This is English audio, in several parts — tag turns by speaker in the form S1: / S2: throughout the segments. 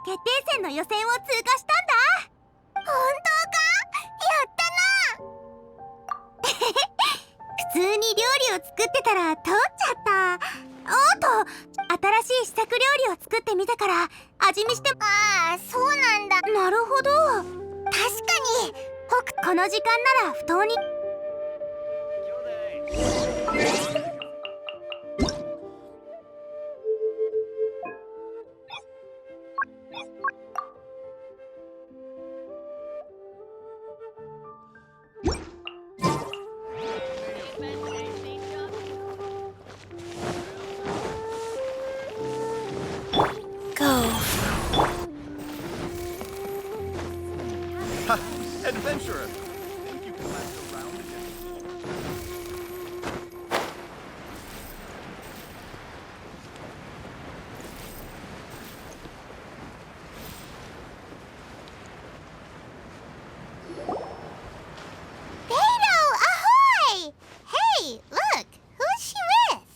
S1: 決定戦の予選を通過したんだ。本当か？やったな。普通に料理を作ってたら通っちゃった。おっと、新しい試作料理を作ってみたから味見して。ああ、そうなんだ。なるほど。確かにこの時間なら不当に。
S2: Adventurer! Think you can last a round again?
S1: Beto, ahoy! Hey, look, who's she with?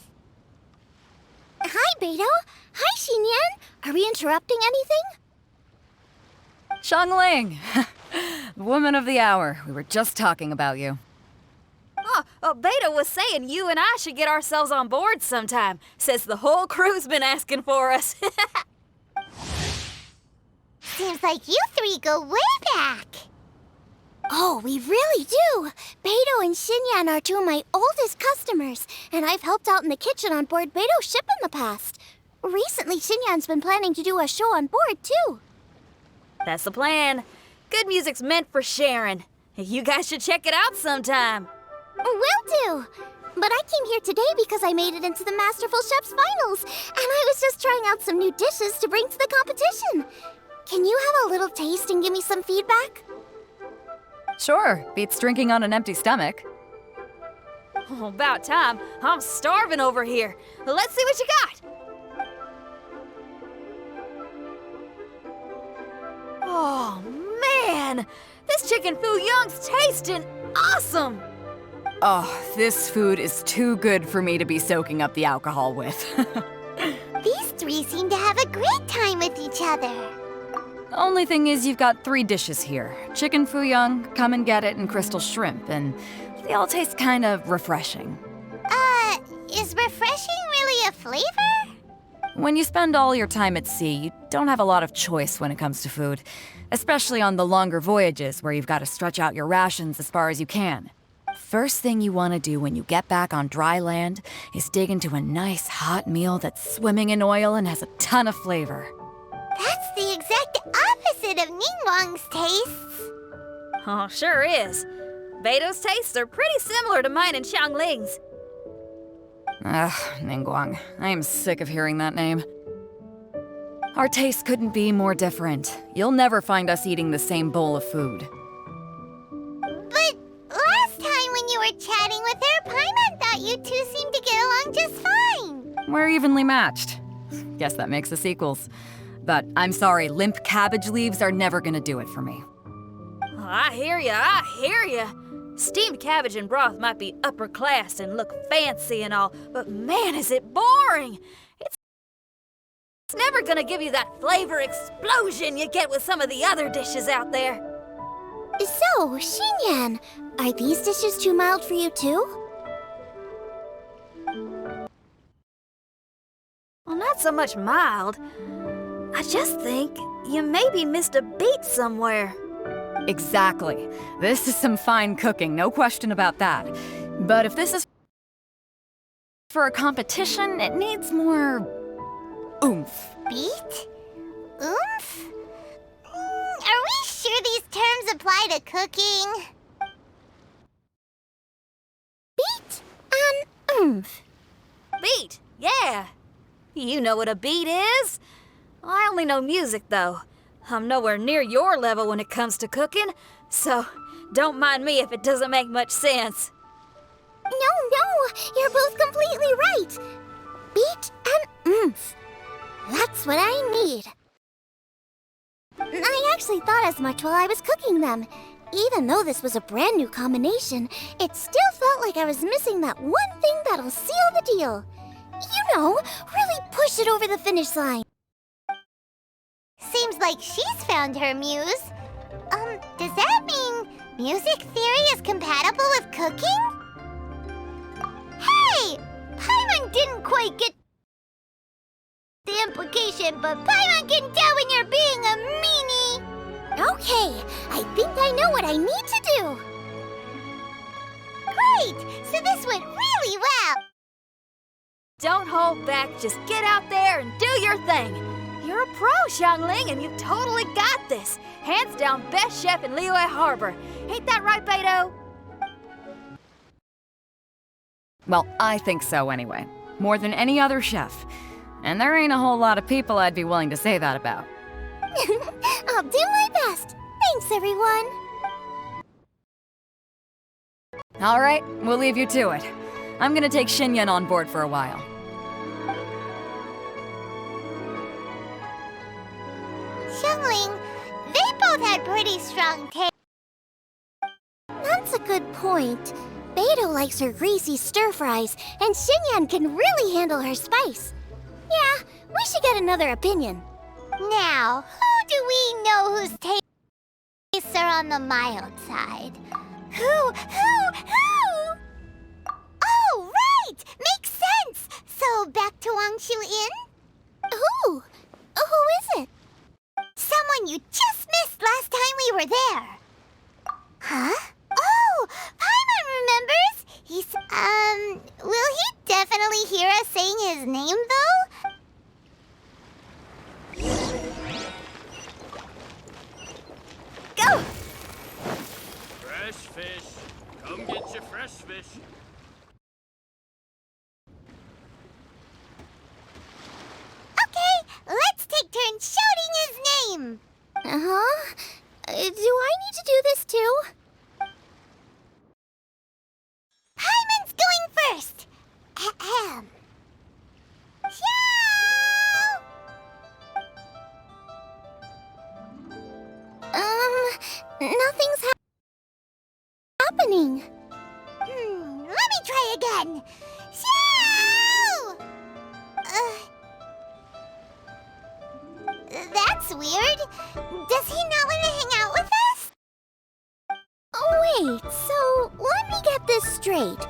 S1: Hi, Beto. Hi, Xinyan. Are we interrupting anything?
S3: Xiangling! Woman of the hour. We were just talking about you.
S4: Beta was saying you and I should get ourselves on board sometime. Says the whole crew's been asking for us.
S1: Seems like you three go way back. Oh, we really do. Beto and Xinyan are two of my oldest customers, and I've helped out in the kitchen on board Beto's ship in the past. Recently, Xinyan's been planning to do a show on board, too.
S4: That's the plan. Good music's meant for sharing. You guys should check it out sometime.
S1: Will do. But I came here today because I made it into the Masterful Chef's Finals, and I was just trying out some new dishes to bring to the competition. Can you have a little taste and give me some feedback?
S3: Sure, beats drinking on an empty stomach.
S4: Oh, about time. I'm starving over here. Let's see what you got. Oh, man! This chicken fuyong's tasting awesome!
S3: Oh, this food is too good for me to be soaking up the alcohol with.
S1: These three seem to have a great time with each other.
S3: Only thing is you've got 3 dishes here. Chicken fuyong, come and get it, and crystal shrimp, and they all taste kind of refreshing.
S1: Is refreshing really a flavor?
S3: When you spend all your time at sea, you don't have a lot of choice when it comes to food, especially on the longer voyages where you've got to stretch out your rations as far as you can. First thing you want to do when you get back on dry land is dig into a nice hot meal that's swimming in oil and has a ton of flavor.
S1: That's the exact opposite of Ningguang's tastes.
S4: Oh, sure is. Beto's tastes are pretty similar to mine and Xiangling's.
S3: Ugh, Ningguang. I am sick of hearing that name. Our tastes couldn't be more different. You'll never find us eating the same bowl of food.
S1: But last time when you were chatting with her, Paimon thought you two seemed to get along just fine.
S3: We're evenly matched. Guess that makes us equals. But I'm sorry, limp cabbage leaves are never gonna do it for me.
S4: Oh, I hear ya. Steamed cabbage and broth might be upper class and look fancy and all, but man, is it boring! It's never gonna give you that flavor explosion you get with some of the other dishes out there.
S1: So, Xinyan, are these dishes too mild for you too?
S4: Well, not so much mild. I just think you maybe missed a beat somewhere.
S3: Exactly. This is some fine cooking, no question about that. But if this is for a competition, it needs more oomph.
S1: Beat? Oomph? Are we sure these terms apply to cooking? Beat and oomph.
S4: Beat, yeah. You know what a beat is. I only know music, though. I'm nowhere near your level when it comes to cooking, so don't mind me if it doesn't make much sense.
S1: No, you're both completely right. Beat and oomph. That's what I need. I actually thought as much while I was cooking them. Even though this was a brand new combination, it still felt like I was missing that one thing that'll seal the deal. You know, really push it over the finish line. Seems like she's found her muse. Does that mean music theory is compatible with cooking? Hey! Paimon didn't quite get the implication, but Paimon can tell when you're being a meanie. Okay, I think I know what I need to do. Great! So this went really well.
S4: Don't hold back, just get out there and do your thing. You're a pro, Xiangling, and you've totally got this. Hands down best chef in Liyue Harbor. Ain't that right, Beto?
S3: Well, I think so anyway. More than any other chef. And there ain't a whole lot of people I'd be willing to say that about.
S1: I'll do my best. Thanks, everyone.
S3: All right, we'll leave you to it. I'm gonna take Xinyan on board for a while.
S1: Xiangling, they both had pretty strong tastes. That's a good point. Beto likes her greasy stir-fries, and Xinyan can really handle her spice. Yeah, we should get another opinion. Now, who do we know whose tastes are on the mild side? Who? Oh, right! Makes sense! So, back to Wangshu Inn? Who is it? Someone you just missed last time we were there. Huh? Oh, Paimon remembers! Will he definitely hear us saying his name, though? Go!
S2: Fresh fish. Come get your fresh fish.
S1: Okay, let's take turns shouting his name. Uh-huh. Do I need to do this too? Paimon's going first. Ahem. Xiao! Nothing's happening. Let me try again. Xiao! That's weird. Does he not want to hang out with us? Oh, wait, so let me get this straight.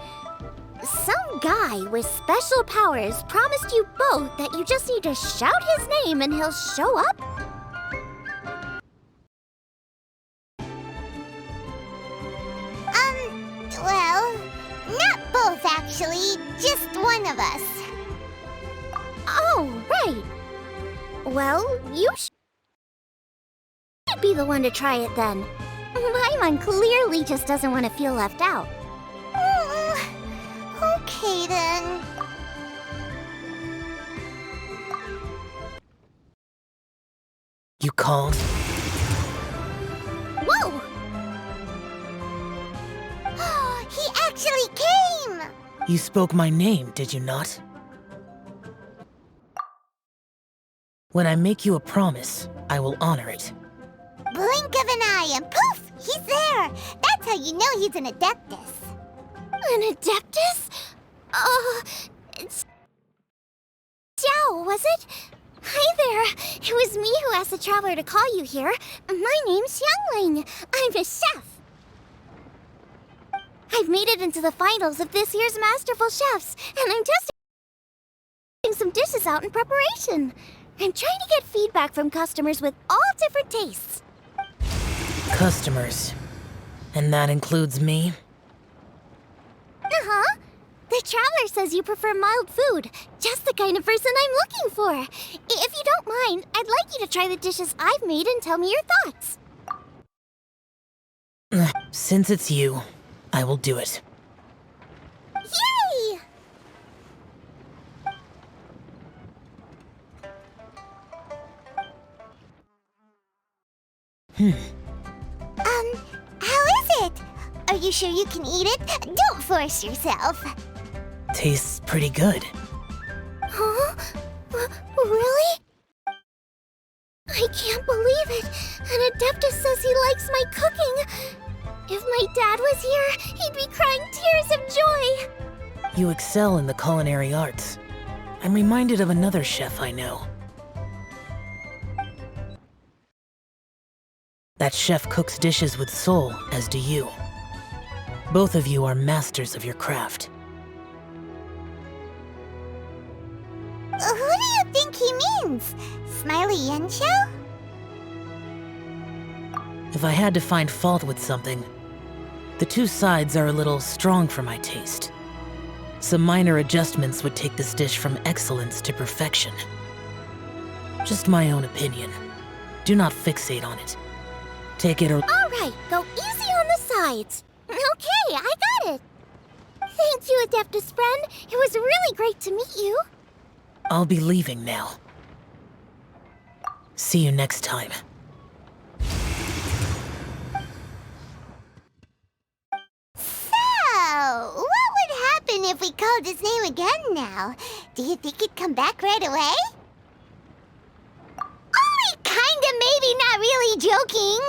S1: Some guy with special powers promised you both that you just need to shout his name and he'll show up? Well, not both actually, just one of us. Oh, right. Well, you should be the one to try it then. Paimon clearly just doesn't want to feel left out. Okay then.
S5: You called?
S1: Whoa! He actually came!
S5: You spoke my name, did you not? When I make you a promise, I will honor it.
S1: Blink of an eye and poof! He's there! That's how you know he's an Adeptus. An Adeptus? It's Xiao, was it? Hi there! It was me who asked the Traveler to call you here. My name's Xiangling. I'm a chef. I've made it into the finals of this year's Masterful Chefs, and I'm testing trying some dishes out in preparation. I'm trying to get feedback from customers with all different tastes.
S5: Customers. And that includes me?
S1: Uh-huh. The Traveler says you prefer mild food. Just the kind of person I'm looking for. If you don't mind, I'd like you to try the dishes I've made and tell me your thoughts.
S5: Since it's you, I will do it.
S1: Yay! How is it? Are you sure you can eat it? Don't force yourself.
S5: Tastes pretty good.
S1: Huh? Really? I can't believe it. An Adeptus says he likes my cooking. If my dad was here, he'd be crying tears of joy.
S5: You excel in the culinary arts. I'm reminded of another chef I know. That chef cooks dishes with soul, as do you. Both of you are masters of your craft.
S1: Who do you think he means? Smiley Yensho?
S5: If I had to find fault with something, the two sides are a little strong for my taste. Some minor adjustments would take this dish from excellence to perfection. Just my own opinion. Do not fixate on it. Take it or...
S1: Alright, go easy on the sides. Okay, I got it. Thank you, Adeptus friend. It was really great to meet you.
S5: I'll be leaving now. See you next time.
S1: So, what would happen if we called his name again now? Do you think he'd come back right away? Only kinda, maybe, not really joking.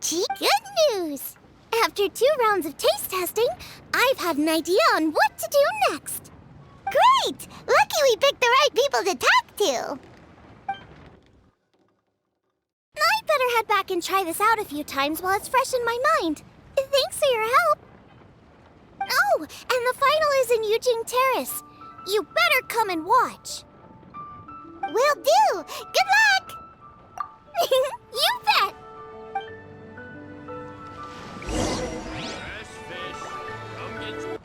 S1: Gee, good news. After 2 rounds of taste testing, I've had an idea on what to do next. Great! Lucky we picked the right people to talk to. I'd better head back and try this out a few times while it's fresh in my mind. Thanks for your help. Oh, and the final is in Yujing Terrace. You better come and watch. Will do. Good luck. You bet.
S2: Fresh fish. Come get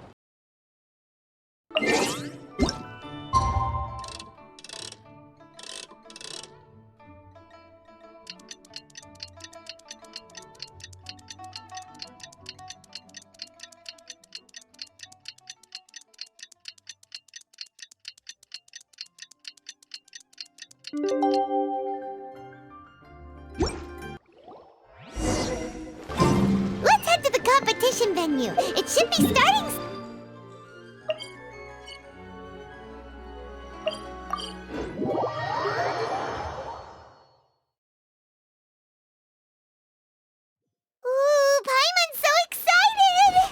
S1: Let's head to the competition venue. It should be starting. Ooh, Paimon's so excited!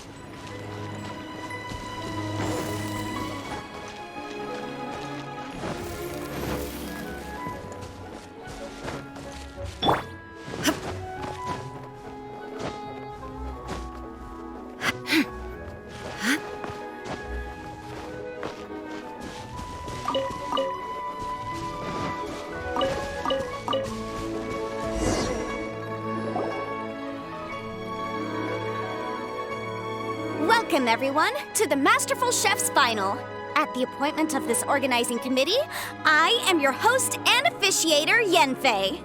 S1: Welcome, everyone, to the Masterful Chef's Final. At the appointment of this organizing committee, I am your host and officiator, Yanfei.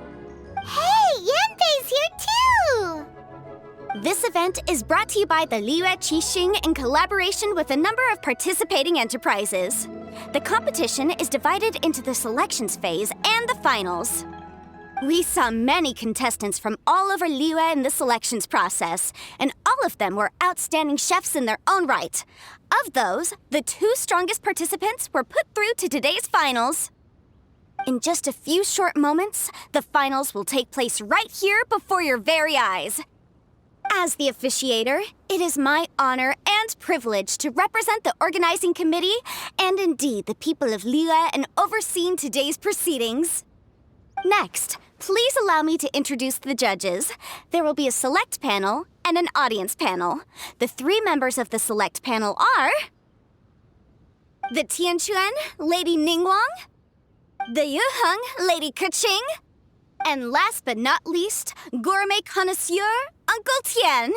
S1: Hey, Yanfei's here too! This event is brought to you by the Liyue Qixing in collaboration with a number of participating enterprises. The competition is divided into the selections phase and the finals. We saw many contestants from all over Liyue in the selections process, and all of them were outstanding chefs in their own right. Of those, the 2 strongest participants were put through to today's finals. In just a few short moments, the finals will take place right here before your very eyes. As the officiator, it is my honor and privilege to represent the organizing committee and indeed the people of Liyue in overseeing today's proceedings. Next, please allow me to introduce the judges. There will be a select panel and an audience panel. The 3 members of the select panel are... the Tianquan, Lady Ningguang, the Yuheng, Lady Keqing, and last but not least, gourmet connoisseur, Uncle Tian.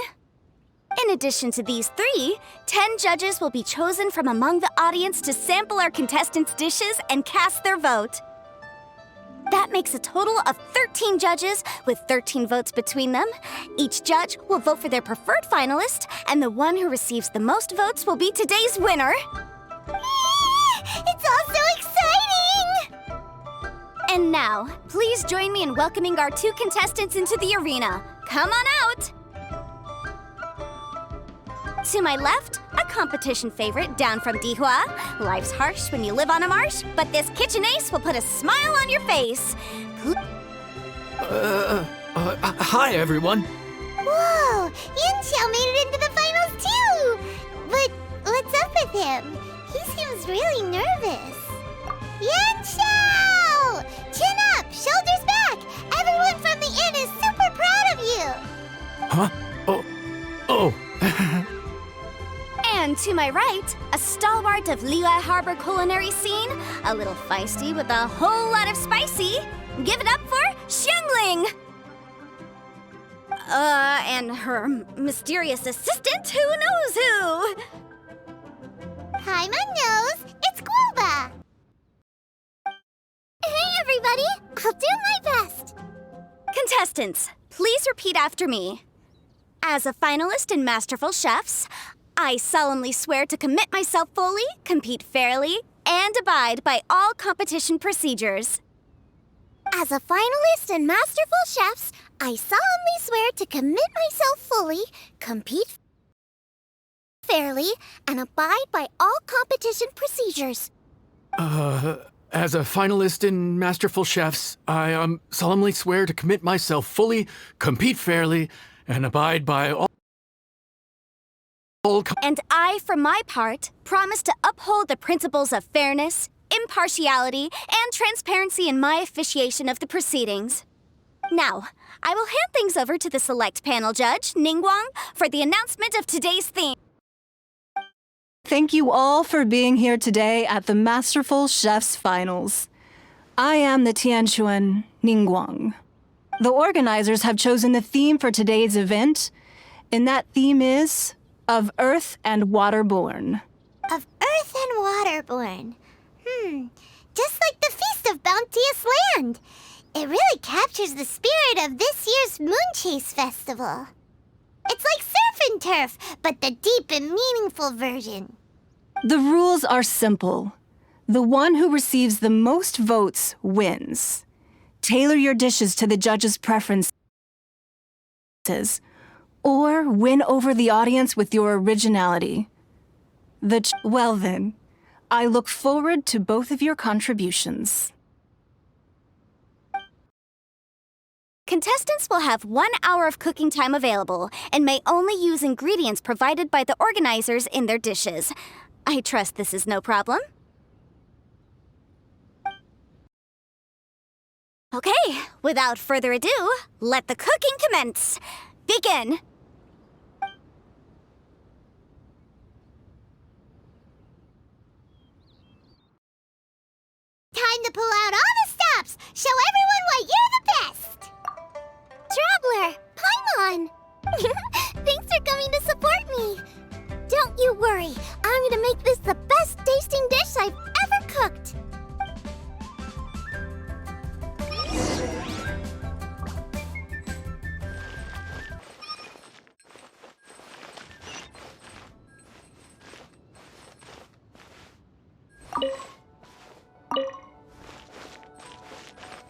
S1: In addition to these 3, 10 judges will be chosen from among the audience to sample our contestants' dishes and cast their vote. That makes a total of 13 judges with 13 votes between them. Each judge will vote for their preferred finalist, and the one who receives the most votes will be today's winner. It's all so exciting! And now, please join me in welcoming our 2 contestants into the arena. Come on out! To my left, a competition favorite down from Dihua. Life's harsh when you live on a marsh, but this kitchen ace will put a smile on your face.
S2: Hi, everyone.
S1: Whoa! Yanxiao made it into the finals too! But what's up with him? He seems really nervous. Yanxiao! Chin up! Shoulders back! Everyone from the inn is super proud of you!
S2: Huh? Oh.
S1: And to my right, a stalwart of Liyue Harbor culinary scene, a little feisty with a whole lot of spicy. Give it up for Xiangling! And her mysterious assistant, who knows who? Hi, my nose, it's Guoba! Hey, everybody, I'll do my best. Contestants, please repeat after me. As a finalist in Masterful Chefs, I solemnly swear to commit myself fully, compete fairly, and abide by all competition procedures. As a finalist in Masterful Chefs, I solemnly swear to commit myself fully, compete fairly, and abide by all competition procedures.
S2: As a finalist in Masterful Chefs, I solemnly swear to commit myself fully, compete fairly, and abide by all.
S1: And I, for my part, promise to uphold the principles of fairness, impartiality, and transparency in my officiation of the proceedings. Now, I will hand things over to the select panel judge, Ningguang, for the announcement of today's theme.
S6: Thank you all for being here today at the Masterful Chefs Finals. I am the Tianquan Ningguang. The organizers have chosen the theme for today's event, and that theme is of Earth and Waterborn.
S1: Of Earth and Waterborn. Just like the Feast of Bounteous Land. It really captures the spirit of this year's Moon Chase Festival. It's like surf and turf, but the deep and meaningful version.
S6: The rules are simple. The one who receives the most votes wins. Tailor your dishes to the judges' preferences, or win over the audience with your originality. Well then, I look forward to both of your contributions.
S1: Contestants will have 1 hour of cooking time available and may only use ingredients provided by the organizers in their dishes. I trust this is no problem. Okay, without further ado, let the cooking commence. Begin! Time to pull out all the stops! Show everyone why you're the best! Traveler, Paimon! Thanks for coming to support me! Don't you worry, I'm gonna make this the best tasting dish I've ever cooked!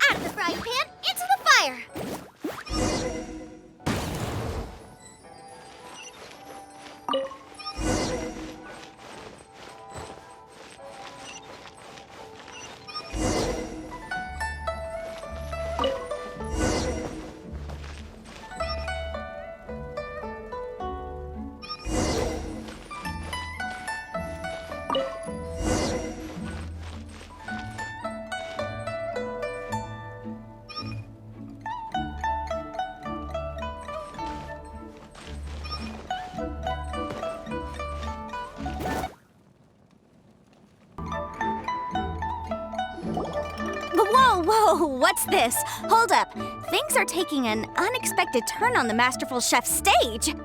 S1: Out of the frying pan, into the fire! Whoa, what's this? Hold up. Things are taking an unexpected turn on the Masterful Chef's stage.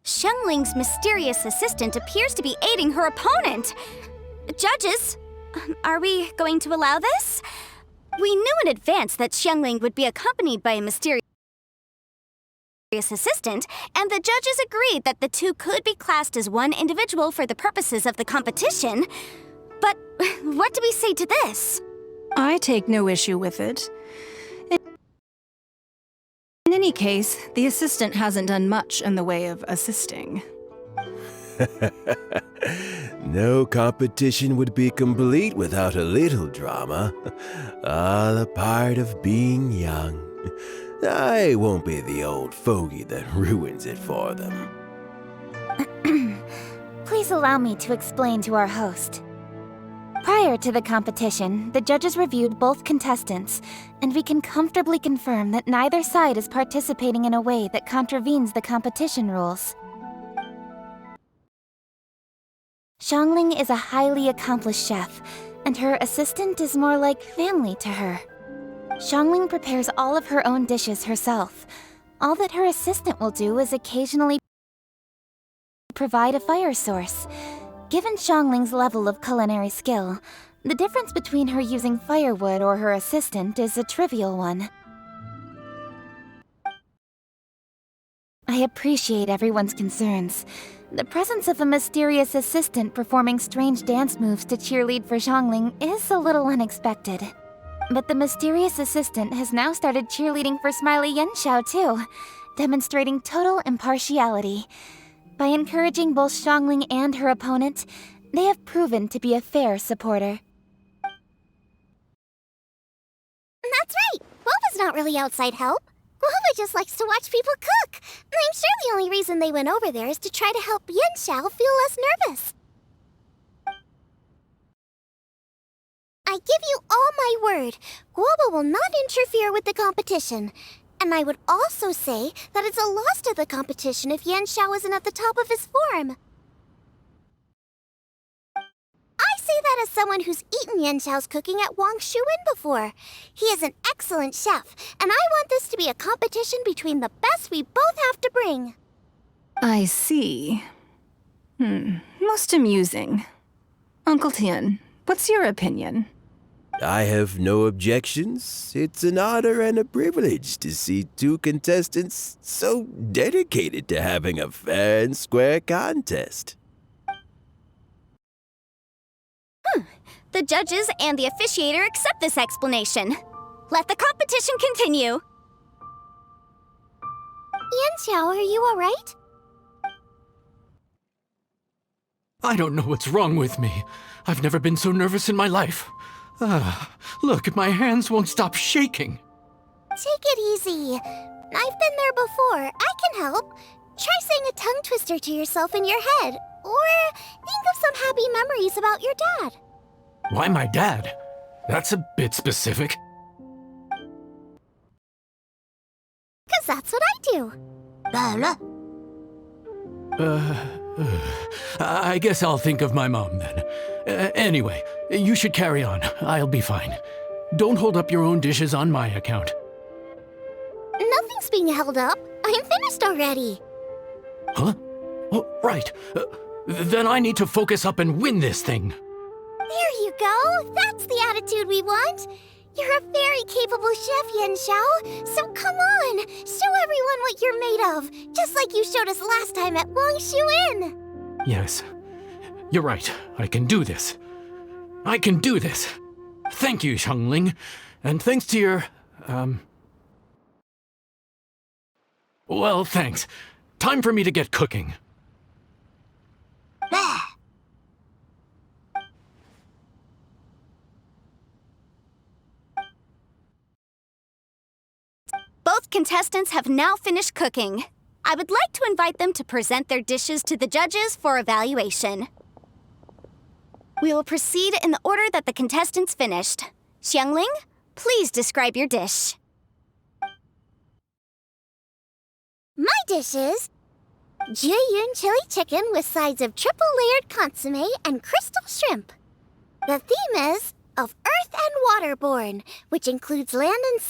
S1: Xiangling's mysterious assistant appears to be aiding her opponent. Judges, are we going to allow this? We knew in advance that Xiangling would be accompanied by a mysterious assistant, and the judges agreed that the two could be classed as one individual for the purposes of the competition. But what do we say to this?
S6: I take no issue with it. In any case, the assistant hasn't done much in the way of assisting.
S7: No competition would be complete without a little drama. All a part of being young. I won't be the old fogey that ruins it for them.
S1: Please allow me to explain to our host. Prior to the competition, the judges reviewed both contestants, and we can comfortably confirm that neither side is participating in a way that contravenes the competition rules. Xiangling is a highly accomplished chef, and her assistant is more like family to her. Xiangling prepares all of her own dishes herself. All that her assistant will do is occasionally provide a fire source. Given Xiangling's level of culinary skill, the difference between her using firewood or her assistant is a trivial one. I appreciate everyone's concerns. The presence of a mysterious assistant performing strange dance moves to cheerlead for Xiangling is a little unexpected. But the mysterious assistant has now started cheerleading for Smiley Yanxiao too, demonstrating total impartiality. By encouraging both Xiangling and her opponent, they have proven to be a fair supporter. That's right! Guoba's not really outside help. Guoba just likes to watch people cook. I'm sure the only reason they went over there is to try to help Yanxiao feel less nervous. I give you all my word, Guoba will not interfere with the competition. And I would also say that it's a loss to the competition if Yanxiao isn't at the top of his form. I say that as someone who's eaten Yanxiao's cooking at Wang Shuin before. He is an excellent chef, and I want this to be a competition between the best we both have to bring.
S6: I see. Most amusing. Uncle Tian, what's your opinion?
S7: I have no objections. It's an honor and a privilege to see two contestants so dedicated to having a fair and square contest.
S1: The judges and the officiator accept this explanation. Let the competition continue. Yanxiao, are you all right?
S2: I don't know what's wrong with me. I've never been so nervous in my life. Look, my hands won't stop shaking.
S1: Take it easy. I've been there before. I can help. Try saying a tongue twister to yourself in your head. Or think of some happy memories about your dad.
S2: Why my dad? That's a bit specific.
S1: 'Cause that's what I do.
S2: I guess I'll think of my mom then. Anyway, you should carry on. I'll be fine. Don't hold up your own dishes on my account.
S1: Nothing's being held up. I'm finished already.
S2: Huh? Oh, right. Then I need to focus up and win this thing.
S1: There you go. That's the attitude we want. You're a very capable chef, Yanxiao. So come on, show everyone what you're made of, just like you showed us last time at Wang Shuin.
S2: Yes, you're right. I can do this. I can do this. Thank you, Xiangling. And thanks to your, well, thanks. Time for me to get cooking.
S1: Both contestants have now finished cooking. I would like to invite them to present their dishes to the judges for evaluation. We will proceed in the order that the contestants finished. Xiangling, please describe your dish. My dish is Jiyun chili chicken with sides of triple-layered consommé and crystal shrimp. The theme is of earth and waterborne, which includes land and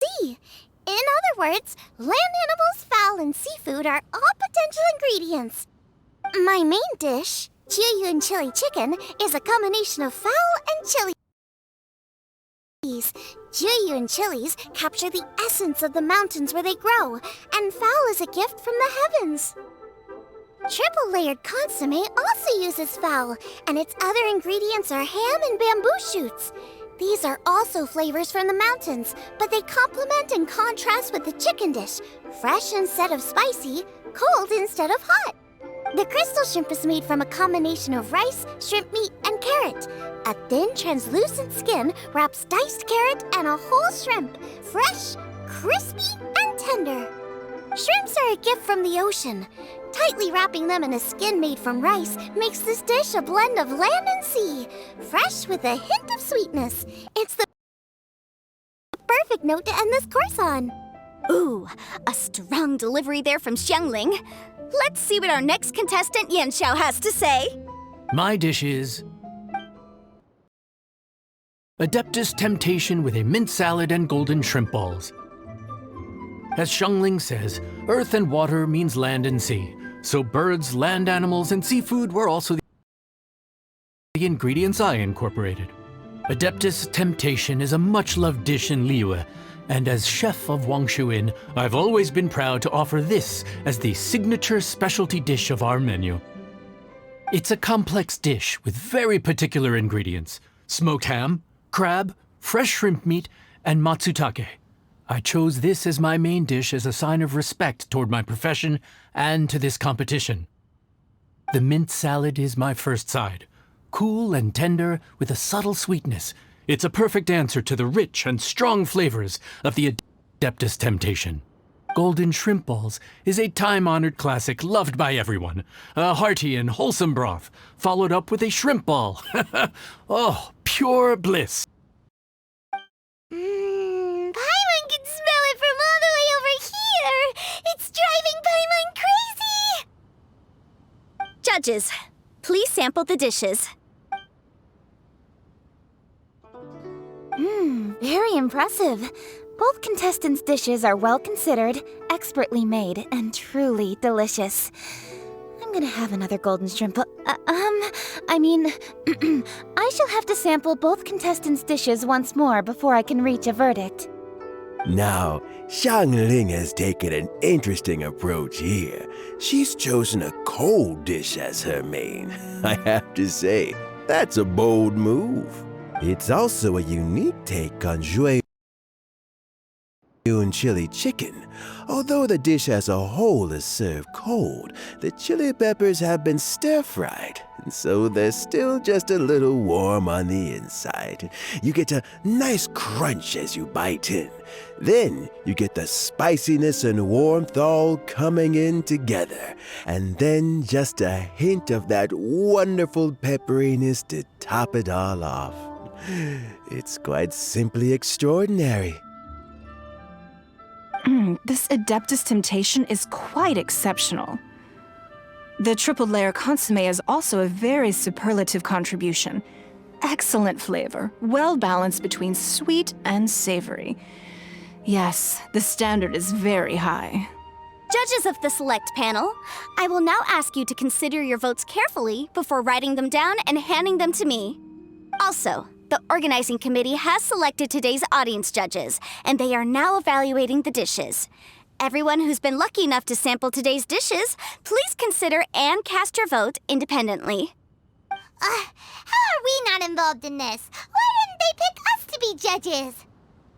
S1: sea. In other words, land animals, fowl, and seafood are all potential ingredients. My main dish, liyue chili chicken, is a combination of fowl and chilies. Liyue chilies capture the essence of the mountains where they grow, and fowl is a gift from the heavens. Triple-layered consomme also uses fowl, and its other ingredients are ham and bamboo shoots. These are also flavors from the mountains, but they complement and contrast with the chicken dish, fresh instead of spicy, cold instead of hot. The crystal shrimp is made from a combination of rice, shrimp meat, and carrot. A thin, translucent skin wraps diced carrot and a whole shrimp, fresh, crispy, and tender. Shrimps are a gift from the ocean. Tightly wrapping them in a skin made from rice makes this dish a blend of land and sea, fresh with a hint of sweetness. It's the perfect note to end this course on. Ooh, a strong delivery there from Xiangling. Let's see what our next contestant Yanxiao has to say.
S2: My dish is Adeptus Temptation with a mint salad and golden shrimp balls. As Xiangling says, earth and water means land and sea. So birds, land animals, and seafood were also the ingredients I incorporated. Adeptus Temptation is a much-loved dish in Liyue, and as chef of Wangshu Inn, I've always been proud to offer this as the signature specialty dish of our menu. It's a complex dish with very particular ingredients: smoked ham, crab, fresh shrimp meat, and matsutake. I chose this as my main dish as a sign of respect toward my profession and to this competition. The mint salad is my first side. Cool and tender with a subtle sweetness, it's a perfect answer to the rich and strong flavors of the Adeptus Temptation. Golden shrimp balls is a time-honored classic loved by everyone. A hearty and wholesome broth, followed up with a shrimp ball. Oh, pure bliss.
S1: Paimon can smell it from all the way over here! It's driving Paimon crazy! Judges, please sample the dishes. Very impressive. Both contestants' dishes are well considered, expertly made, and truly delicious. I'm gonna have another golden shrimp. I shall have to sample both contestants' dishes once more before I can reach a verdict.
S7: Now, Xiangling has taken an interesting approach here. She's chosen a cold dish as her main. I have to say, that's a bold move. It's also a unique take on liyue chili chicken. Although the dish as a whole is served cold, the chili peppers have been stir-fried, and so they're still just a little warm on the inside. You get a nice crunch as you bite in. Then you get the spiciness and warmth all coming in together, and then just a hint of that wonderful pepperiness to top it all off. It's quite simply extraordinary.
S6: This Adeptus Temptation is quite exceptional. The triple-layer consomme is also a very superlative contribution. Excellent flavor, well balanced between sweet and savory. Yes, the standard is very high.
S1: Judges of the select panel, I will now ask you to consider your votes carefully before writing them down and handing them to me. Also, the organizing committee has selected today's audience judges, and they are now evaluating the dishes. Everyone who's been lucky enough to sample today's dishes, please consider and cast your vote independently. How are we not involved in this? Why didn't they pick us to be judges?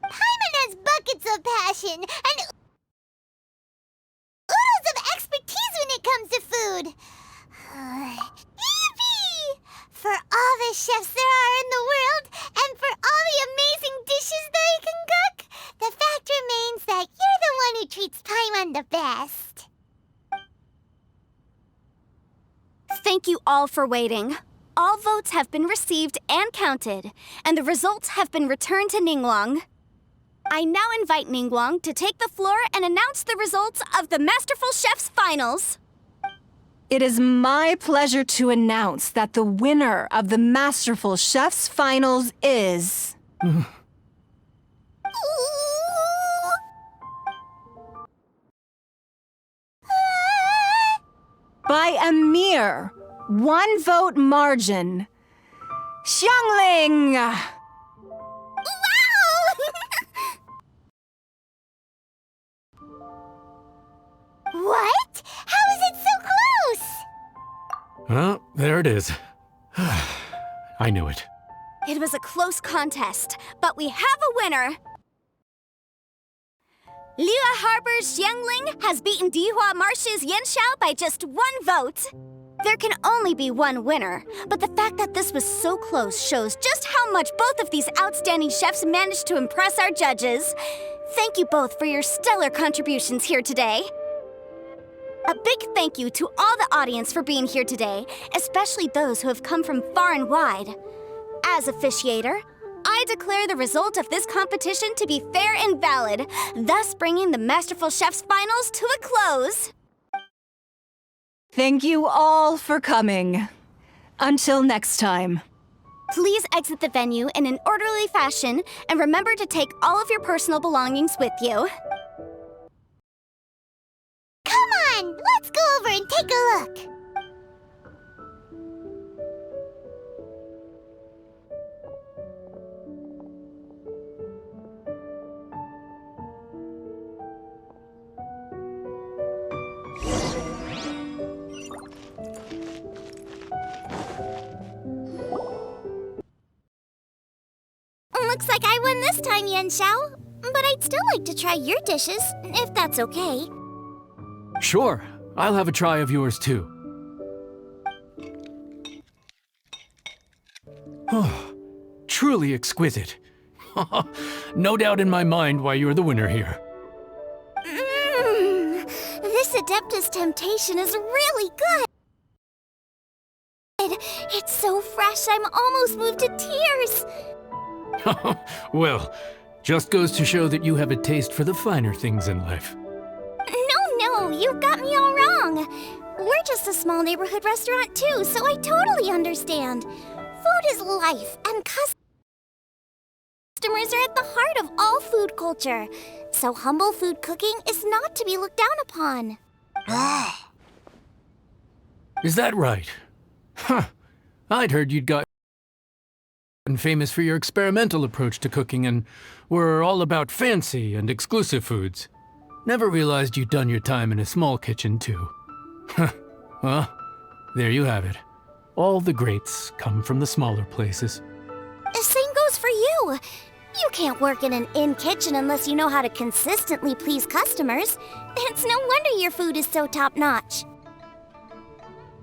S1: Paimon has buckets of passion and oodles of expertise when it comes to food. Yippee! For all the chefs there are in the world, and for all the amazing dishes they can cook, the fact remains that you're the one who treats Paimon the best. Thank you all for waiting. All votes have been received and counted, and the results have been returned to Ningguang. I now invite Ningguang to take the floor and announce the results of the Masterful Chef's Finals.
S6: It is my pleasure to announce that the winner of the Masterful Chef's Finals is... by a mere 1 vote margin, Xiangling!
S1: Wow! What? How is it so close?
S2: Well, there it is. I knew it.
S1: It was a close contest, but we have a winner! Liyue Harbor's Xiangling has beaten Dihua Marsh's Yanxiao by just 1 vote. There can only be one winner, but the fact that this was so close shows just how much both of these outstanding chefs managed to impress our judges. Thank you both for your stellar contributions here today. A big thank you to all the audience for being here today, especially those who have come from far and wide. As officiator, I declare the result of this competition to be fair and valid, thus bringing the Masterful Chef's Finals to a close.
S6: Thank you all for coming. Until next time.
S1: Please exit the venue in an orderly fashion, and remember to take all of your personal belongings with you. Come on, let's go over and take a look. Looks like I won this time, Yanxiao. But I'd still like to try your dishes, if that's okay.
S2: Sure, I'll have a try of yours too. Oh, truly exquisite. No doubt in my mind why you're the winner here.
S1: This Adeptus temptation is really good. It's so fresh, I'm almost moved to tears.
S2: Well, just goes to show that you have a taste for the finer things in life.
S1: No, you've got me all wrong. We're just a small neighborhood restaurant too, so I totally understand. Food is life, and customers are at the heart of all food culture. So humble food cooking is not to be looked down upon.
S2: Is that right? Huh. I'd heard you'd gotten famous for your experimental approach to cooking and were all about fancy and exclusive foods. Never realized you'd done your time in a small kitchen, too. Well, there you have it. All the greats come from the smaller places.
S1: The same goes for you. You can't work in an inn kitchen unless you know how to consistently please customers. It's no wonder your food is so top-notch.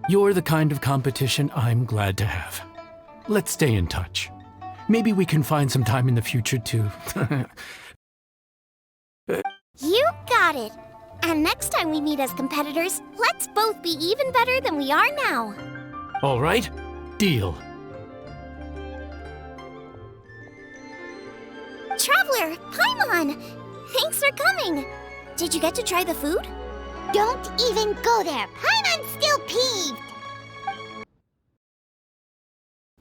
S2: You're the kind of competition I'm glad to have. Let's stay in touch. Maybe we can find some time in the future to...
S1: You got it. And next time we meet as competitors, let's both be even better than we are now.
S2: All right, deal.
S1: Traveler, Paimon! Thanks for coming. Did you get to try the food? Don't even go there. Paimon's still peeved.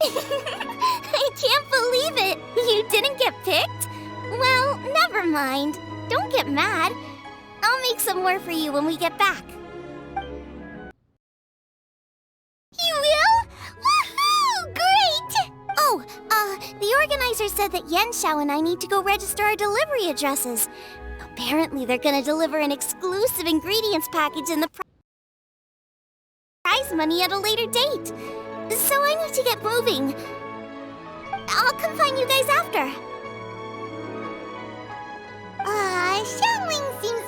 S1: I can't believe it. You didn't get picked? Well, never mind. Don't get mad. I'll make some more for you when we get back. You will? Woohoo! Great! Oh, the organizer said that Yanxiao and I need to go register our delivery addresses. Apparently, they're gonna deliver an exclusive ingredients package in the prize money at a later date. So I need to get moving. I'll come find you guys after. Xiangling seems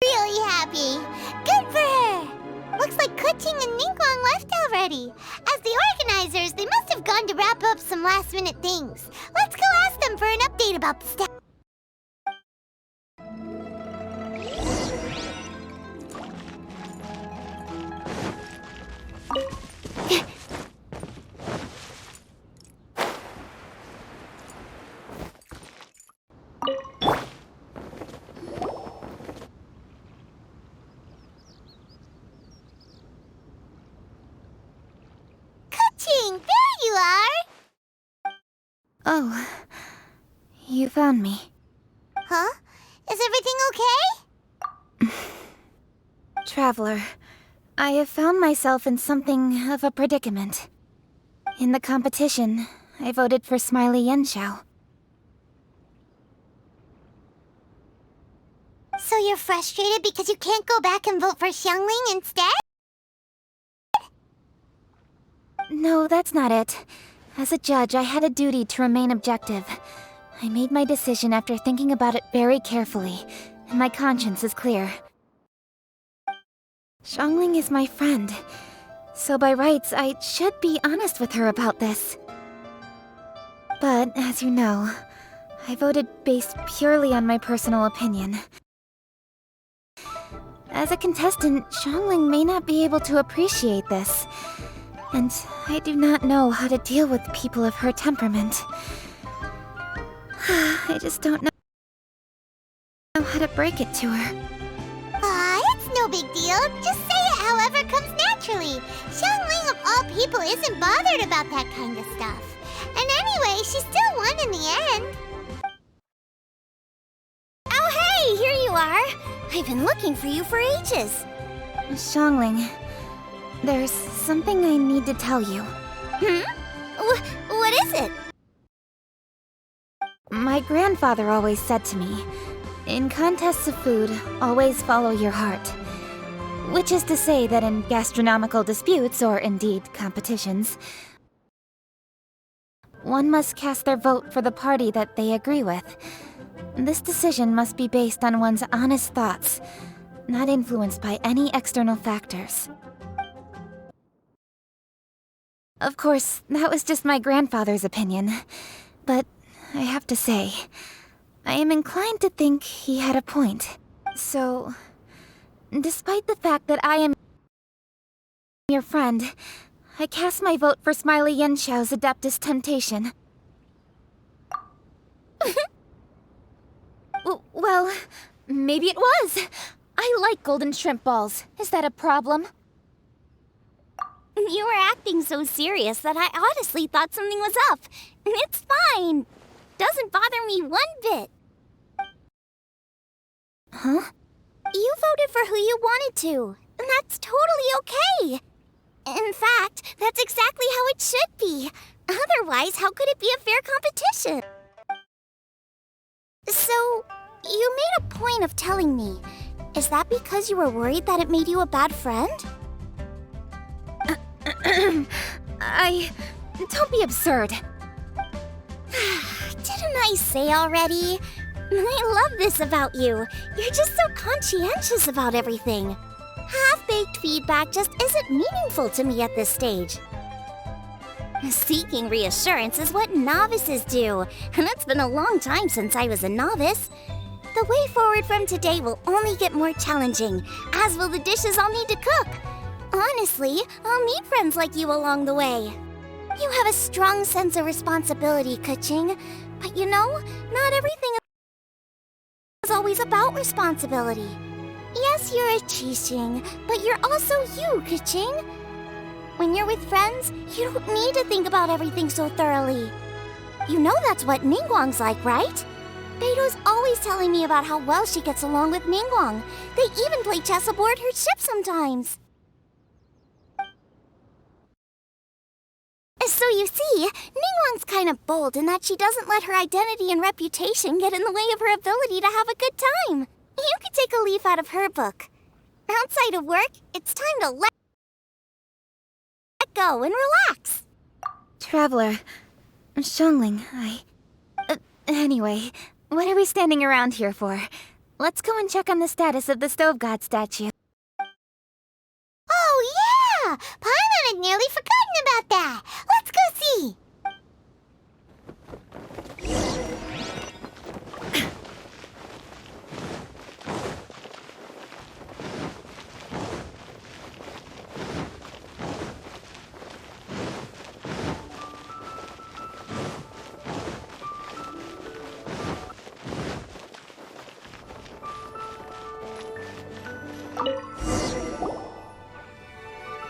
S1: really happy. Good for her. Looks like Kuqing and Ningguang left already. As the organizers, they must have gone to wrap up some last-minute things. Let's go ask them for an update about the staff. Oh, you found me. Huh? Is everything okay? Traveler, I have found myself in something of a predicament. In the competition, I voted for Smiley Yenshao. So you're frustrated because you can't go back and vote for Xiangling instead? No, that's not it. As a judge, I had a duty to remain objective. I made my decision after thinking about it very carefully, and my conscience is clear. Xiangling is my friend, so by rights, I should be honest with her about this. But, as you know, I voted based purely on my personal opinion. As a contestant, Xiangling may not be able to appreciate this, and I do not know how to deal with people of her temperament. I just don't know how to break it to her. It's no big deal. Just say it however comes naturally. Xiangling of all people isn't bothered about that kind of stuff. And anyway, she still won in the end. Oh hey, here you are. I've been looking for you for ages. Xiangling, there's something I need to tell you. What is it? My grandfather always said to me, in contests of food, always follow your heart. Which is to say that in gastronomical disputes, or indeed competitions, one must cast their vote for the party that they agree with. This decision must be based on one's honest thoughts, not influenced by any external factors. Of course, that was just my grandfather's opinion, but I have to say, I am inclined to think he had a point. So, despite the fact that I am your friend, I cast my vote for Smiley Yenshao's Adeptus Temptation. Well, maybe it was. I like golden shrimp balls. Is that a problem? You were acting so serious that I honestly thought something was up. It's fine. Doesn't bother me one bit. Huh? You voted for who you wanted to, and that's totally okay. In fact, that's exactly how it should be. Otherwise, how could it be a fair competition? So, you made a point of telling me. Is that because you were worried that it made you a bad friend? Don't be absurd. Didn't I say already? I love this about you. You're just so conscientious about everything. Half-baked feedback just isn't meaningful to me at this stage. Seeking reassurance is what novices do, and it's been a long time since I was a novice. The way forward from today will only get more challenging, as will the dishes I'll need to cook. Honestly, I'll meet friends like you along the way. You have a strong sense of responsibility, Keqing. But you know, not everything is always about responsibility. Yes, you're a Qixing, but you're also you, Keqing. When you're with friends, you don't need to think about everything so thoroughly. You know that's what Ningguang's like, right? Beido's always telling me about how well she gets along with Ningguang. They even play chess aboard her ship sometimes. So you see, Ningguang's kind of bold in that she doesn't let her identity and reputation get in the way of her ability to have a good time. You could take a leaf out of her book. Outside of work, it's time to let go and relax. Traveler, Xiangling, anyway, what are we standing around here for? Let's go and check on the status of the Stove God statue. Oh yeah! Paimon had nearly forgotten about that. Let's go see.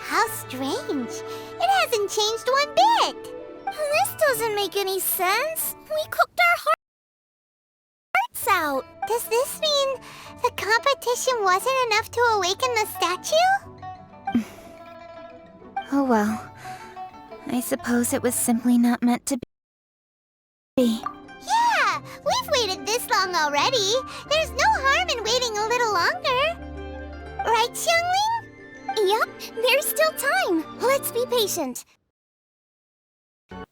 S1: How strange. It hasn't changed one bit. This doesn't make any sense. We cooked our hearts out. Does this mean the competition wasn't enough to awaken the statue?
S8: Oh well. I suppose it was simply not meant to be.
S1: Yeah, we've waited this long already. There's no harm in waiting a little longer. Right, Xiangling? Yep, there's still time. Let's be patient.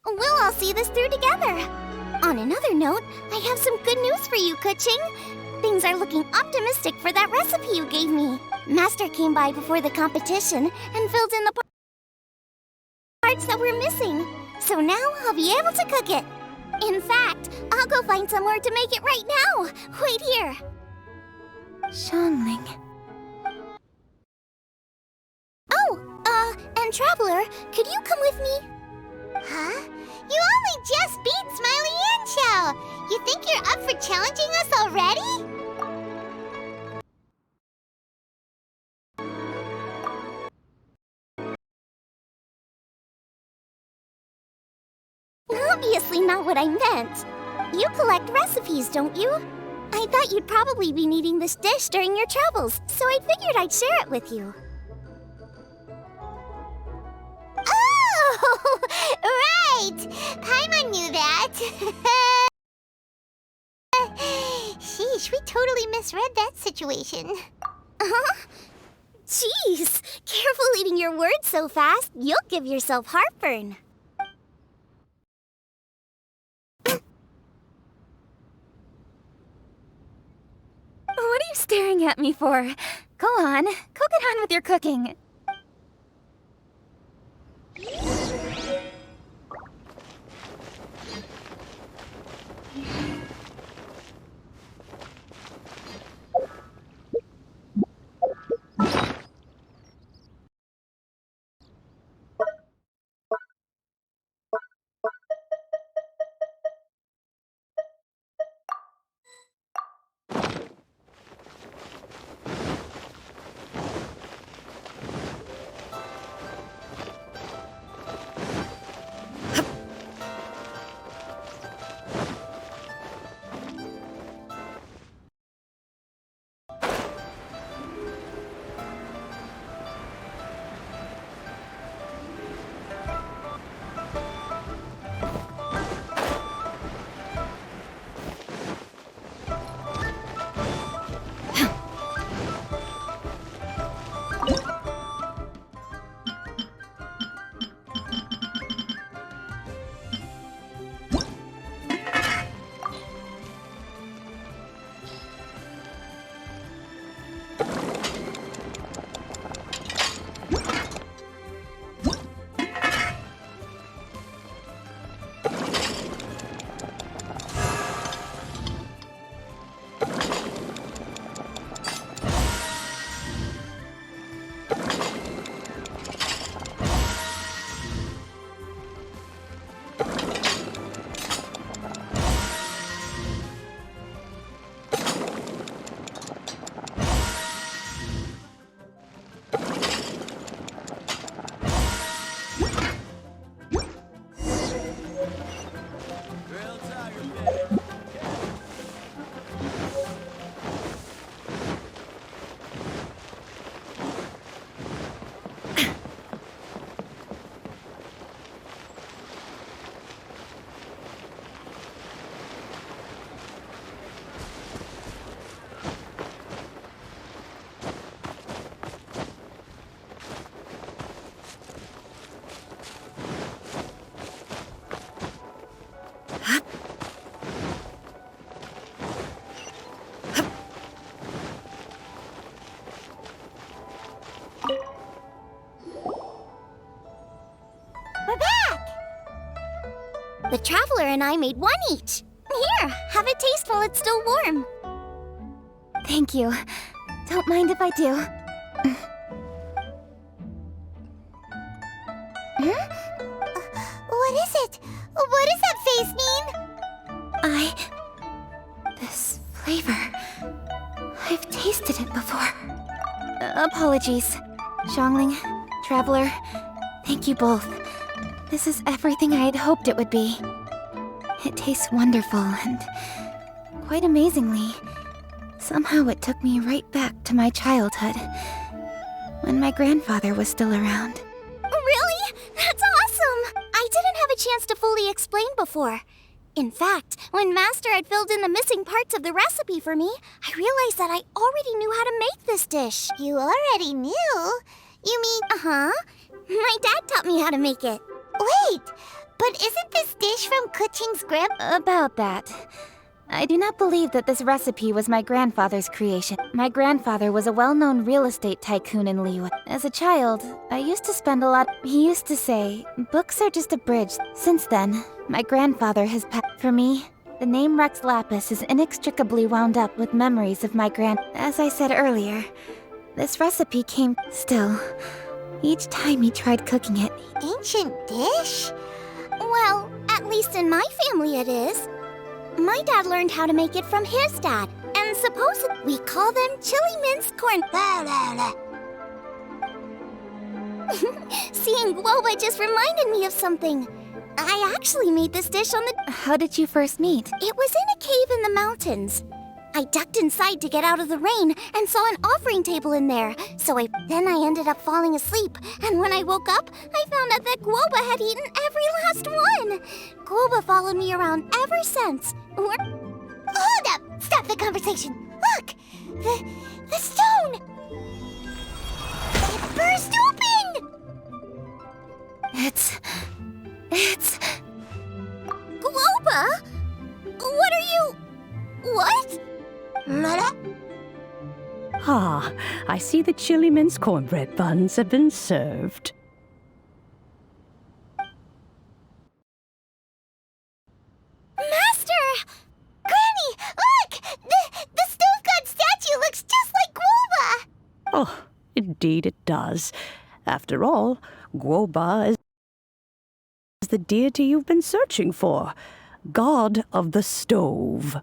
S1: We'll all see this through together. On another note, I have some good news for you, Kuching. Things are looking optimistic for that recipe you gave me. Master came by before the competition and filled in the parts that we're missing. So now I'll be able to cook it. In fact, I'll go find somewhere to make it right now. Wait here.
S8: Xiangling.
S1: Oh, and Traveler, could you come with me? Huh? You only just beat Smiley and Xiao. You think you're up for challenging us already? Obviously not what I meant. You collect recipes, don't you? I thought you'd probably be needing this dish during your travels, so I figured I'd share it with you. Oh, right! Paimon knew that. Sheesh, we totally misread that situation. Jeez, careful eating your words so fast. You'll give yourself heartburn.
S8: What are you staring at me for? Go on, get on with your cooking.
S1: The Traveler and I made one each. Here, have a taste while it's still warm.
S8: Thank you. Don't mind if I do.
S1: What is it? What does that face mean?
S8: This flavor... I've tasted it before. Apologies. Xiangling, Traveler, thank you both. This is everything I had hoped it would be. It tastes wonderful and quite amazingly. Somehow it took me right back to my childhood, when my grandfather was still around.
S1: Really? That's awesome! I didn't have a chance to fully explain before. In fact, when Master had filled in the missing parts of the recipe for me, I realized that I already knew how to make this dish. You already knew? You mean... Uh-huh. My dad taught me how to make it. Wait, but isn't this dish from Kuching's grandpa?
S8: About that, I do not believe that this recipe was my grandfather's creation. My grandfather was a well-known real estate tycoon in liyue. As a child, I used to spend a lot... He used to say, books are just a bridge. Since then, my grandfather has For me, the name Rex Lapis is inextricably wound up with memories of my As I said earlier, this recipe came... Still, each time he tried cooking it...
S1: Ancient dish? Well, at least in my family it is. My dad learned how to make it from his dad, and supposedly we call them chili minced corn. Seeing Guoba just reminded me of something. I actually made this dish on the...
S8: How did you first meet?
S1: It was in a cave in the mountains. I ducked inside to get out of the rain and saw an offering table in there. Then I ended up falling asleep, and when I woke up, I found out that Guoba had eaten every last one. Guoba followed me around ever since. Hold up! Stop the conversation! Look! The stone! It burst open!
S8: It's...
S1: Guoba? What are you... What?
S9: Ah, I see the chili mince cornbread buns have been served.
S1: Master! Granny, look! The stove god statue looks just like Guoba!
S9: Oh, indeed it does. After all, Guoba is the deity you've been searching for. God of the stove.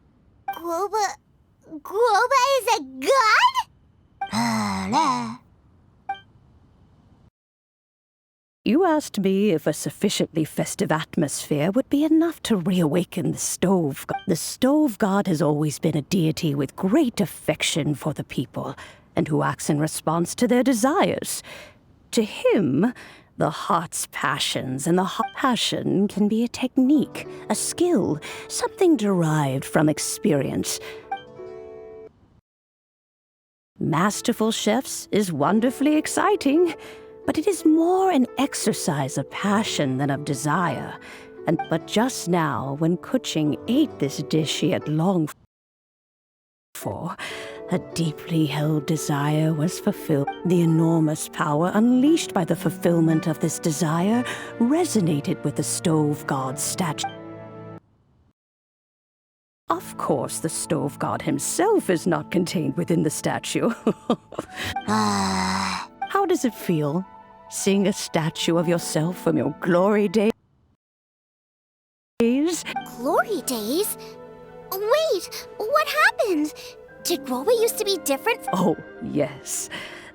S1: Guoba is a god?
S9: You asked me if a sufficiently festive atmosphere would be enough to reawaken the stove. The stove god has always been a deity with great affection for the people, and who acts in response to their desires. To him, the heart's passions and the passion can be a technique, a skill, something derived from experience. Masterful chefs is wonderfully exciting, but it is more an exercise of passion than of desire. But just now, when Kuching ate this dish he had longed for, a deeply held desire was fulfilled. The enormous power unleashed by the fulfillment of this desire resonated with the stove god's statue. Of course, the stove god himself is not contained within the statue. How does it feel, seeing a statue of yourself from your glory days?
S1: Glory days? Wait, what happened? Did Guoba used to be different?
S9: Oh, yes.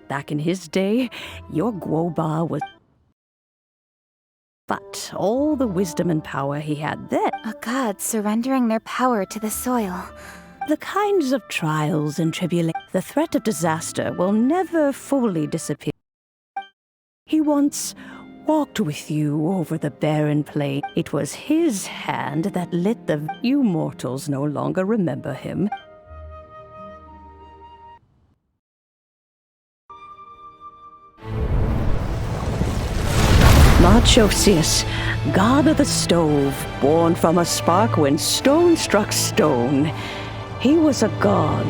S9: Back in his day, your Guoba was... But all the wisdom and power he had then...
S8: A god surrendering their power to the soil.
S9: The kinds of trials and tribulations... The threat of disaster will never fully disappear. He once walked with you over the barren plain. It was his hand that lit the... You mortals no longer remember him. Marchosius, god of the stove, born from a spark when stone struck stone. He was a god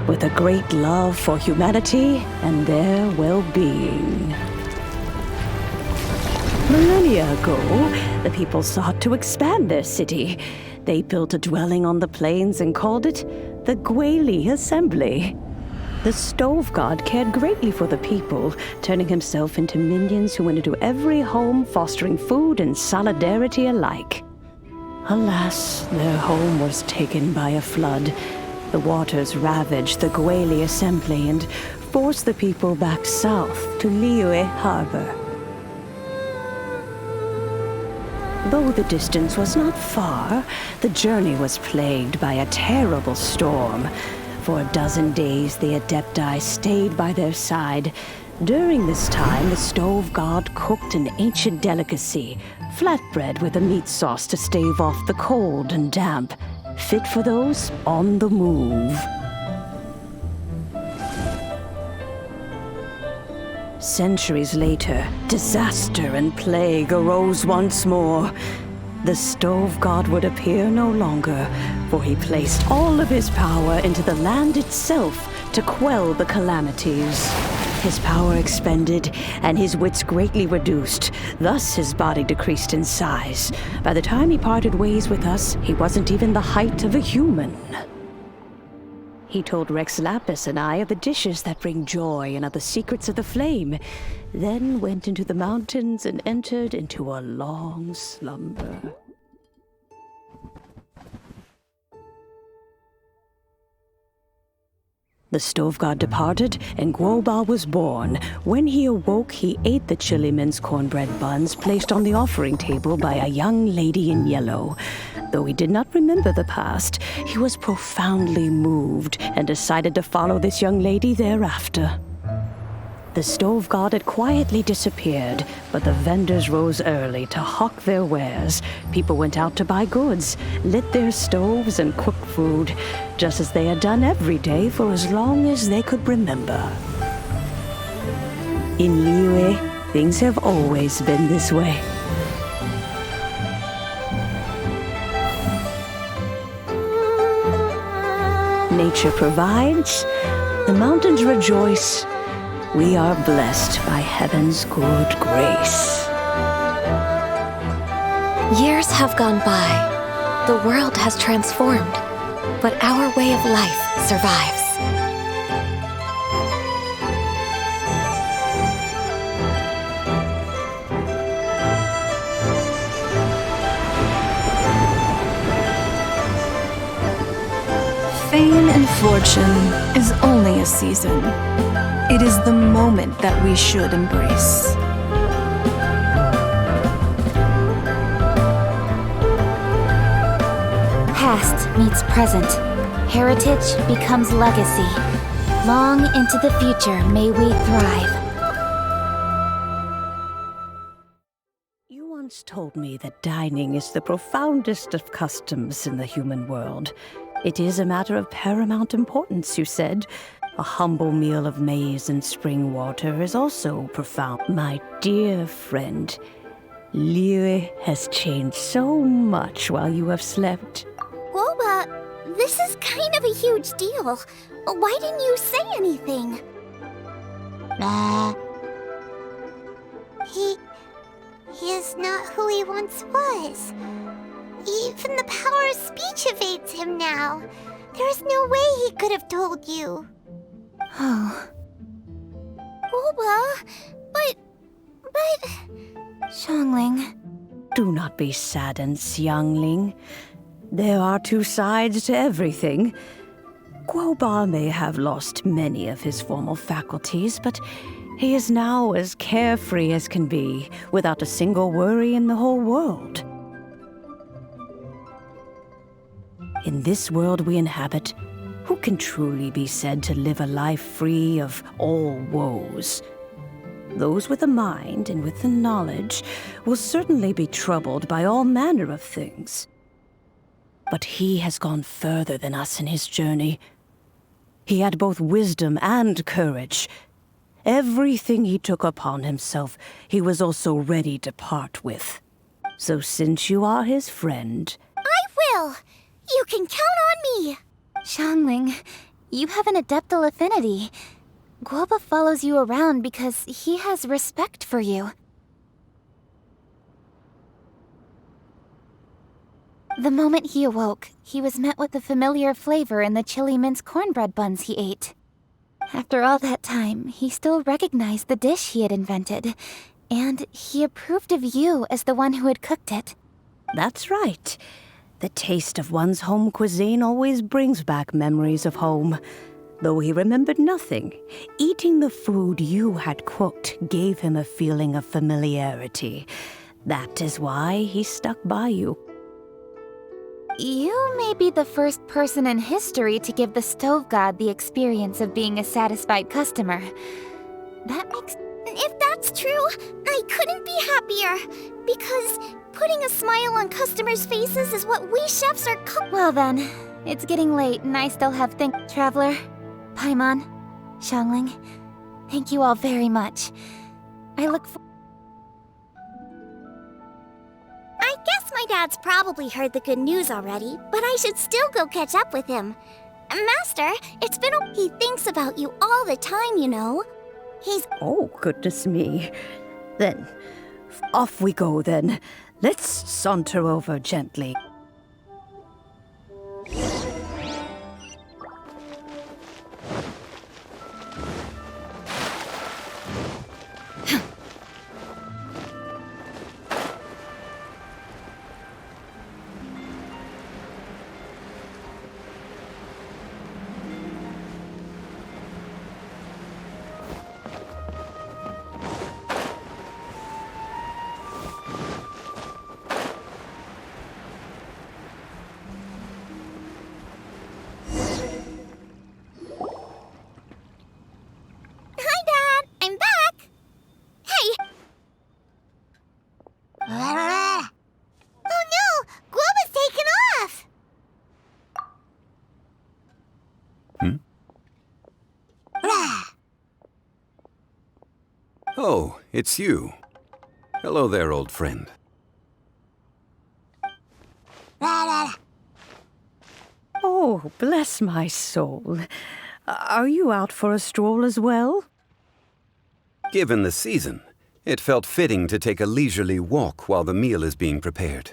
S9: with a great love for humanity and their well-being. Millennia ago, the people sought to expand their city. They built a dwelling on the plains and called it the Guili Assembly. The stove god cared greatly for the people, turning himself into minions who went into every home, fostering food and solidarity alike. Alas, their home was taken by a flood. The waters ravaged the Guili Assembly and forced the people back south to Liyue Harbor. Though the distance was not far, the journey was plagued by a terrible storm. For a dozen days, the Adepti stayed by their side. During this time, the stove god cooked an ancient delicacy, flatbread with a meat sauce to stave off the cold and damp, fit for those on the move. Centuries later, disaster and plague arose once more. The stove god would appear no longer, for he placed all of his power into the land itself to quell the calamities. His power expended, and his wits greatly reduced. Thus his body decreased in size. By the time he parted ways with us, he wasn't even the height of a human. He told Rex Lapis and I of the dishes that bring joy and of the secrets of the flame, then went into the mountains and entered into a long slumber. The stove god departed, and Guoba was born. When he awoke, he ate the chili mince cornbread buns placed on the offering table by a young lady in yellow. Though he did not remember the past, he was profoundly moved and decided to follow this young lady thereafter. The stove god had quietly disappeared, but the vendors rose early to hawk their wares. People went out to buy goods, lit their stoves, and cooked food, just as they had done every day for as long as they could remember. In Liyue, things have always been this way. Nature provides, the mountains rejoice. We are blessed by heaven's good grace.
S10: Years have gone by. The world has transformed, but our way of life survives.
S6: Fame and fortune is only a season. It is the moment that we should embrace.
S8: Past meets present. Heritage becomes legacy. Long into the future may we thrive.
S9: You once told me that dining is the profoundest of customs in the human world. It is a matter of paramount importance, you said. A humble meal of maize and spring water is also profound. My dear friend, Liyue has changed so much while you have slept.
S1: Guoba, this is kind of a huge deal. Why didn't you say anything? He is not who he once was. Even the power of speech evades him now. There is no way he could have told you.
S8: Oh.
S1: Guoba, but...
S8: Xiangling.
S9: Do not be saddened, Xiangling. There are two sides to everything. Guoba may have lost many of his formal faculties, but he is now as carefree as can be, without a single worry in the whole world. In this world we inhabit, who can truly be said to live a life free of all woes? Those with a mind and with the knowledge will certainly be troubled by all manner of things. But he has gone further than us in his journey. He had both wisdom and courage. Everything he took upon himself, he was also ready to part with. So since you are his friend...
S1: I will! You can count on me!
S8: Xiangling, you have an adeptal affinity. Guoba follows you around because he has respect for you. The moment he awoke, he was met with the familiar flavor in the chili mince cornbread buns he ate. After all that time, he still recognized the dish he had invented, and he approved of you as the one who had cooked it.
S9: That's right. The taste of one's home cuisine always brings back memories of home. Though he remembered nothing, eating the food you had cooked gave him a feeling of familiarity. That is why he stuck by you.
S8: You may be the first person in history to give the stove god the experience of being a satisfied customer. That makes...
S1: If that's true, I couldn't be happier. Because putting a smile on customers' faces is what we chefs are
S8: Well then, it's getting late and I still have Traveler, Paimon, Xiangling, thank you all very much. I look for...
S1: I guess my dad's probably heard the good news already, but I should still go catch up with him. Master, it's been He thinks about you all the time, you know. He's...
S9: Oh, goodness me. Then, off we go then. Let's saunter over gently.
S1: Hi, Dad! I'm back! Hey! Oh no! Guoba's taken off!
S11: Oh, it's you. Hello there, old friend.
S9: Oh, bless my soul. Are you out for a stroll as well?
S11: Given the season, it felt fitting to take a leisurely walk while the meal is being prepared.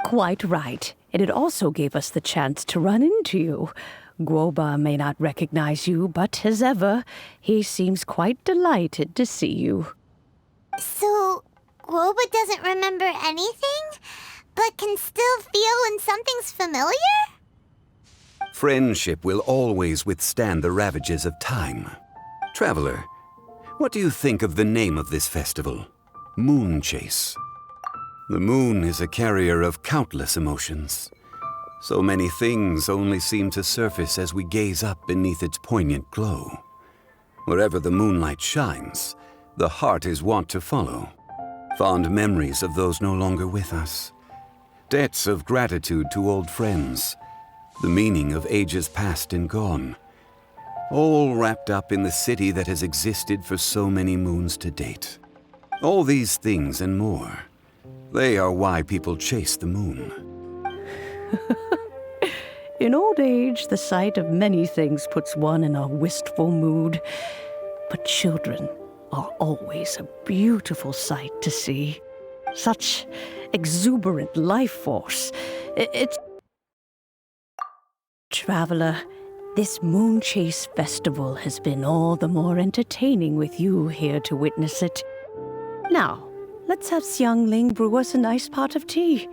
S9: Quite right. And it also gave us the chance to run into you. Guoba may not recognize you, but as ever, he seems quite delighted to see you.
S1: So, Guoba doesn't remember anything, but can still feel when something's familiar?
S11: Friendship will always withstand the ravages of time. Traveler, what do you think of the name of this festival? Moon Chase. The moon is a carrier of countless emotions. So many things only seem to surface as we gaze up beneath its poignant glow. Wherever the moonlight shines, the heart is wont to follow. Fond memories of those no longer with us. Debts of gratitude to old friends. The meaning of ages past and gone. All wrapped up in the city that has existed for so many moons to date. All these things and more. They are why people chase the moon.
S9: In old age, the sight of many things puts one in a wistful mood. But children are always a beautiful sight to see. Such exuberant life force. It's... Traveler, this Moon Chase Festival has been all the more entertaining with you here to witness it. Now, let's have Xiangling brew us a nice pot of tea.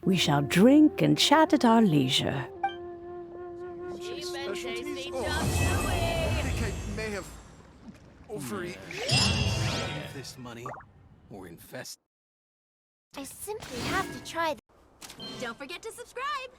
S9: We shall drink and chat at our leisure.
S12: May have overeaten this money or invest.
S1: I simply have to try. Don't forget to subscribe!